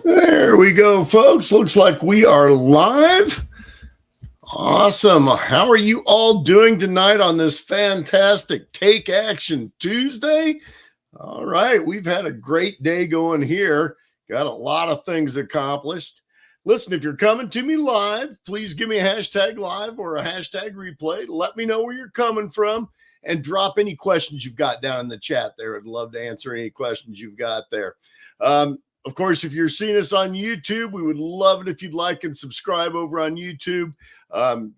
There we go, folks. Looks like we are live. Awesome. How are you all doing tonight on this fantastic Take Action Tuesday? All right. We've had a great day going here. Got a lot of things accomplished. Listen, if you're coming to me live, please give me a hashtag live or a hashtag replay. Let me know where you're coming from and drop any questions you've got down in the chat there. I'd love to answer any questions you've got there. Of course, if you're seeing us on YouTube, we would love it if you'd like and subscribe over on YouTube.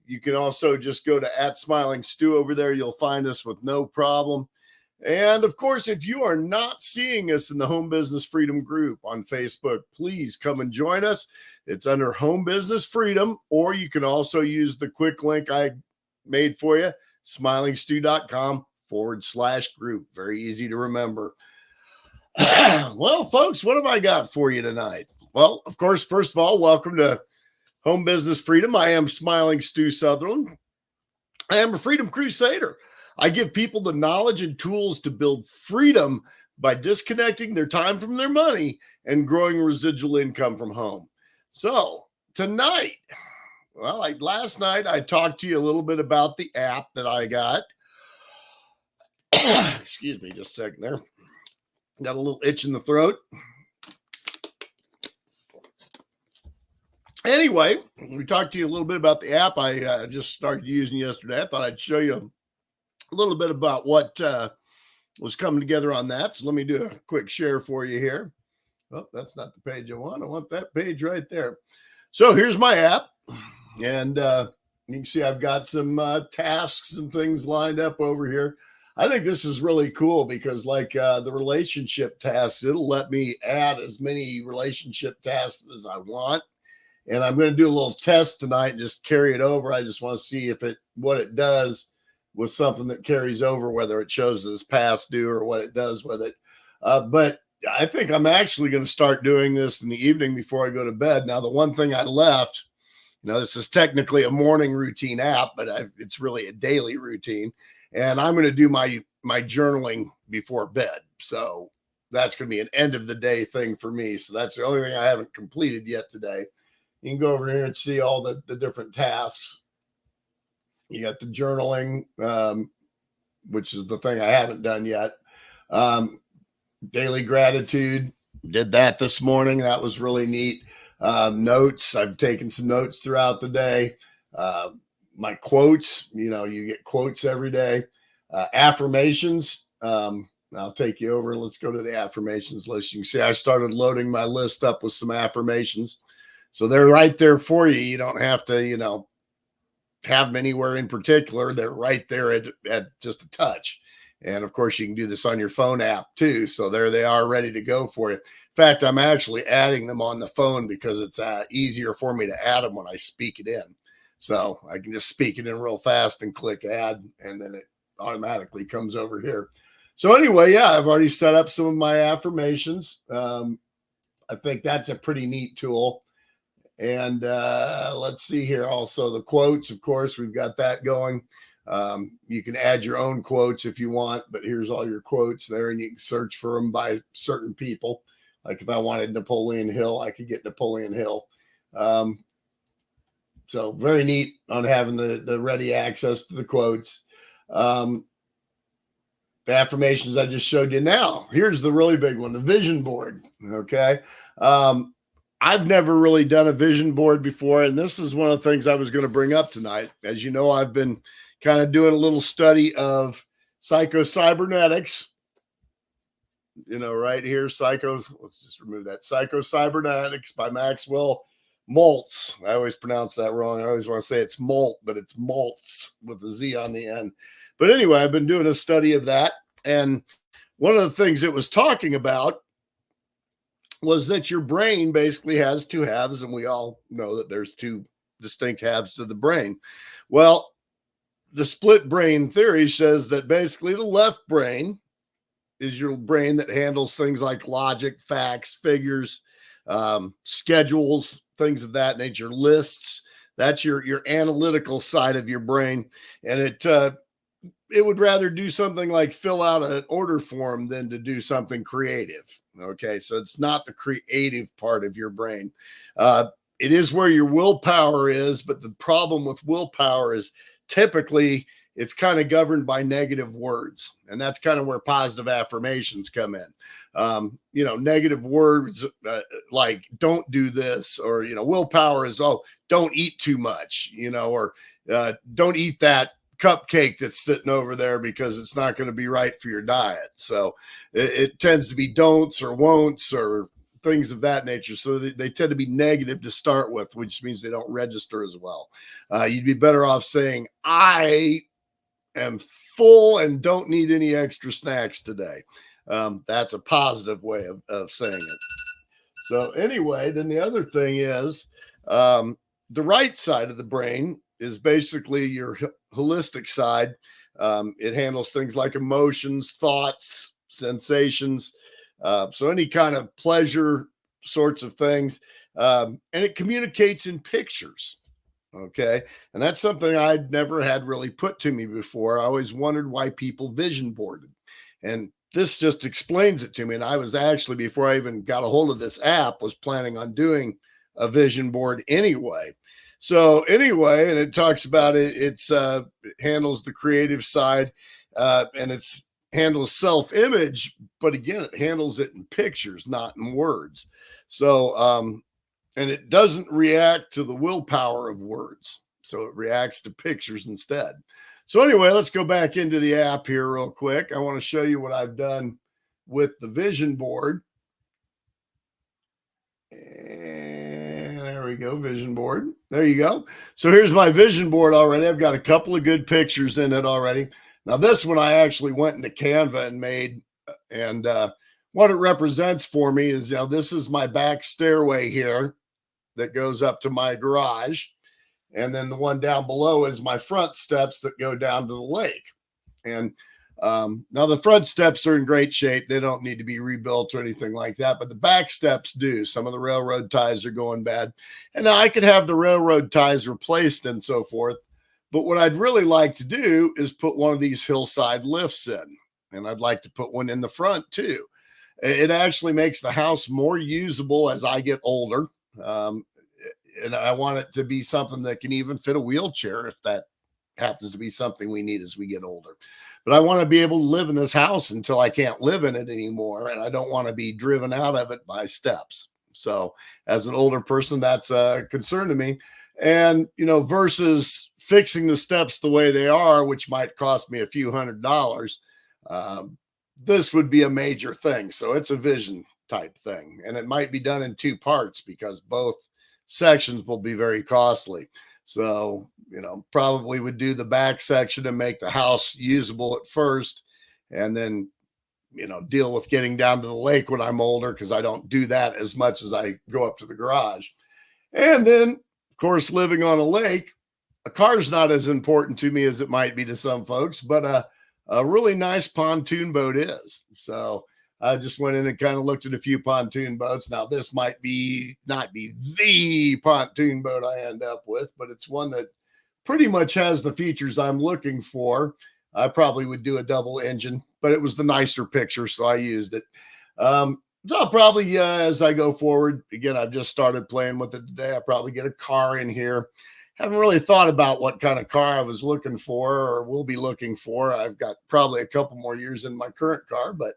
You can also just go to @SmilingStew over there. You'll find us with no problem. And of course, if you are not seeing us in the Home Business Freedom group on Facebook, please come and join us. It's under Home Business Freedom, or you can also use the quick link I made for you, smilingstew.com/group. Very easy to remember. Well, folks, what have I got for you tonight? Well, of course, first of all, welcome to Home Business Freedom. I am Smiling Stu Sutherland. I am a freedom crusader. I give people the knowledge and tools to build freedom by disconnecting their time from their money and growing residual income from home. So tonight, well, like last night, I talked to you a little bit about the app that I got. Excuse me, just a second there. Got a little itch in the throat. Anyway, we talked to you a little bit about the app I just started using yesterday. I thought I'd show you a little bit about what was coming together on that. So let me do a quick share for you here. Oh, that's not the page I want. I want that page right there. So here's my app. And you can see I've got some tasks and things lined up over here. I think this is really cool because like the relationship tasks, it'll let me add as many relationship tasks as I want. And I'm going to do a little test tonight and just carry it over. I just want to see if what it does with something that carries over, whether it shows it as past due or what it does with it. But I think I'm actually going to start doing this in the evening before I go to bed. Now, the one thing I left, this is technically a morning routine app, but it's really a daily routine. And I'm going to do my journaling before bed. So that's going to be an end of the day thing for me. So that's the only thing I haven't completed yet today. You can go over here and see all the different tasks. You got the journaling, which is the thing I haven't done yet. Daily gratitude. Did that this morning. That was really neat. Notes. I've taken some notes throughout the day. My quotes, you get quotes every day. Affirmations. I'll take you over. Let's go to the affirmations list. You can see I started loading my list up with some affirmations. So they're right there for you. You don't have to, have them anywhere in particular. They're right there at just a touch. And of course, you can do this on your phone app too. So there they are ready to go for you. In fact, I'm actually adding them on the phone because it's easier for me to add them when I speak it in. So I can just speak it in real fast and click add, and then it automatically comes over here. So anyway, yeah, I've already set up some of my affirmations. I think that's a pretty neat tool. And let's see here. Also the quotes, of course, we've got that going. You can add your own quotes if you want, but here's all your quotes there, and you can search for them by certain people. Like if I wanted Napoleon Hill, I could get Napoleon Hill. So very neat on having the ready access to the quotes. The affirmations I just showed you. Now, here's the really big one, the vision board. Okay. I've never really done a vision board before, and this is one of the things I was going to bring up tonight. As you know, I've been kind of doing a little study of psychocybernetics. Right here, let's just remove that. Psychocybernetics by Maxwell Maltz. I always pronounce that wrong. I always want to say it's Malt, but it's Maltz with a Z on the end. But anyway, I've been doing a study of that. And one of the things it was talking about was that your brain basically has two halves, and we all know that there's two distinct halves to the brain. Well, the split brain theory says that basically the left brain is your brain that handles things like logic, facts, figures, schedules, things of that nature, lists. That's your analytical side of your brain. And it it would rather do something like fill out an order form than to do something creative. Okay, so it's not the creative part of your brain. Uh, it is where your willpower is, but the problem with willpower is typically it's kind of governed by negative words, and that's kind of where positive affirmations come in. Negative words like "don't do this," or willpower is don't eat too much, or don't eat that cupcake that's sitting over there because it's not going to be right for your diet. So it tends to be don'ts or won'ts or things of that nature. So they tend to be negative to start with, which means they don't register as well. You'd be better off saying, I am full and don't need any extra snacks today. That's a positive way of saying it. So anyway, then the other thing is the right side of the brain is basically your holistic side. It handles things like emotions, thoughts, sensations. So any kind of pleasure sorts of things. And it communicates in pictures. Okay. And that's something I'd never had really put to me before. I always wondered why people vision boarded. And this just explains it to me. And I was actually, before I even got a hold of this app, was planning on doing a vision board anyway. So anyway, and it talks about it. It handles the creative side, and it's handles self-image, but again, it handles it in pictures, not in words. So, and it doesn't react to the willpower of words. So it reacts to pictures instead. So anyway, let's go back into the app here real quick. I want to show you what I've done with the vision board. And there we go, vision board. There you go. So here's my vision board already. I've got a couple of good pictures in it already. Now this one I actually went into Canva and made, and what it represents for me is, this is my back stairway here that goes up to my garage. And then the one down below is my front steps that go down to the lake. And now the front steps are in great shape. They don't need to be rebuilt or anything like that, but the back steps do. Some of the railroad ties are going bad. And now I could have the railroad ties replaced and so forth. But what I'd really like to do is put one of these hillside lifts in. And I'd like to put one in the front too. It actually makes the house more usable as I get older. And I want it to be something that can even fit a wheelchair if that happens to be something we need as we get older. But I want to be able to live in this house until I can't live in it anymore. And I don't want to be driven out of it by steps. So as an older person, that's a concern to me. And, versus fixing the steps the way they are, which might cost me a few $100s, this would be a major thing. So it's a vision type thing. And it might be done in two parts because both sections will be very costly. So, probably would do the back section and make the house usable at first, and then, deal with getting down to the lake when I'm older, because I don't do that as much as I go up to the garage. And then, of course, living on a lake, a car's not as important to me as it might be to some folks, but a really nice pontoon boat is. So I just went in and kind of looked at a few pontoon boats. Now, this might not be the pontoon boat I end up with, but it's one that pretty much has the features I'm looking for. I probably would do a double engine, but it was the nicer picture, so I used it. So I'll probably, as I go forward, again, I've just started playing with it today. I'll probably get a car in here. Haven't really thought about what kind of car I was looking for or will be looking for. I've got probably a couple more years in my current car, but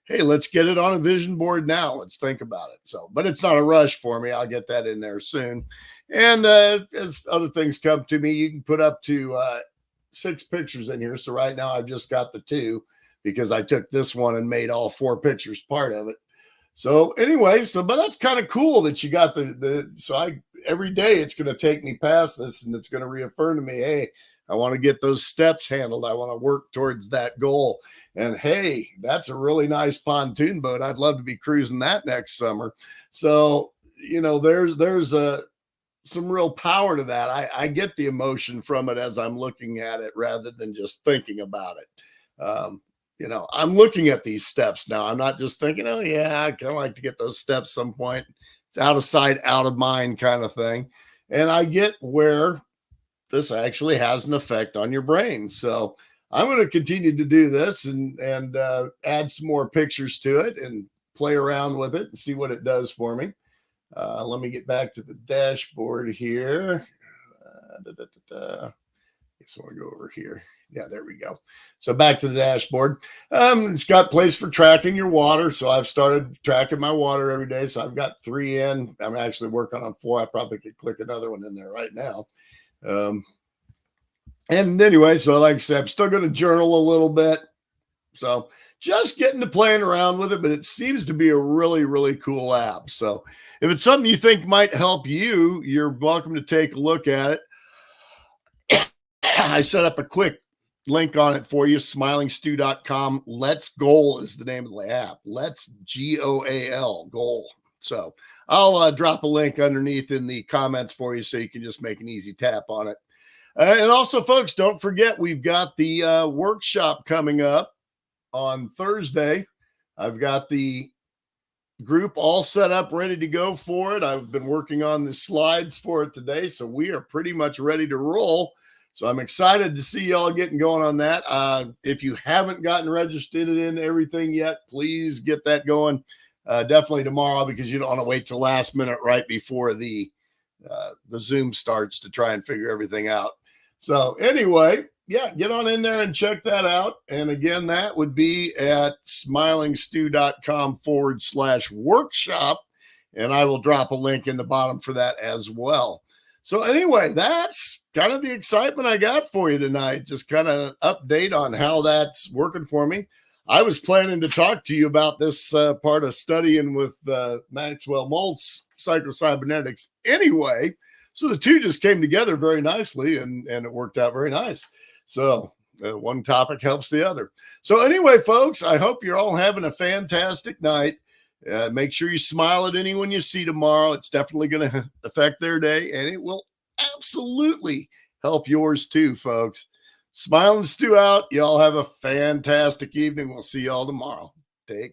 hey, let's get it on a vision board now. Let's think about it. So, but it's not a rush for me. I'll get that in there soon. And as other things come to me, you can put up to 6 pictures in here. So right now I've just got the 2 because I took this one and made all 4 pictures part of it. So anyway, but that's kind of cool that you got every day it's going to take me past this and it's going to reaffirm to me, hey, I want to get those steps handled. I want to work towards that goal. And hey, that's a really nice pontoon boat. I'd love to be cruising that next summer. So, there's some real power to that. I get the emotion from it as I'm looking at it rather than just thinking about it. I'm looking at these steps now. I'm not just thinking, oh yeah, I kind of like to get those steps some point. It's out of sight, out of mind kind of thing. And I get where this actually has an effect on your brain. So I'm going to continue to do this and add some more pictures to it and play around with it and see what it does for me. Let me get back to the dashboard here. So I'll go over here. Yeah, there we go. So back to the dashboard. It's got place for tracking your water. So I've started tracking my water every day. So I've got 3 in. I'm actually working on 4. I probably could click another one in there right now. And anyway, so like I said, I'm still going to journal a little bit. So just getting to playing around with it, but it seems to be a really, really cool app. So if it's something you think might help you, you're welcome to take a look at it. I set up a quick link on it for you, smilingstew.com. Let's Goal is the name of the app. Let's GOAL, goal. So I'll drop a link underneath in the comments for you so you can just make an easy tap on it. And also, folks, don't forget, we've got the workshop coming up on Thursday. I've got the group all set up, ready to go for it. I've been working on the slides for it today, so we are pretty much ready to roll. So I'm excited to see y'all getting going on that. If you haven't gotten registered in everything yet, please get that going definitely tomorrow, because you don't want to wait till last minute right before the Zoom starts to try and figure everything out. So anyway, yeah, get on in there and check that out. And again, that would be at smilingstew.com/workshop. And I will drop a link in the bottom for that as well. So anyway, that's kind of the excitement I got for you tonight. Just kind of an update on how that's working for me. I was planning to talk to you about this part of studying with Maxwell Maltz psychocybernetics anyway. So the two just came together very nicely, and it worked out very nice. So one topic helps the other. So anyway, folks, I hope you're all having a fantastic night. Make sure you smile at anyone you see tomorrow. It's definitely going to affect their day, and it will absolutely help yours too, folks. Smile and Stew out. Y'all have a fantastic evening. We'll see y'all tomorrow. Take care.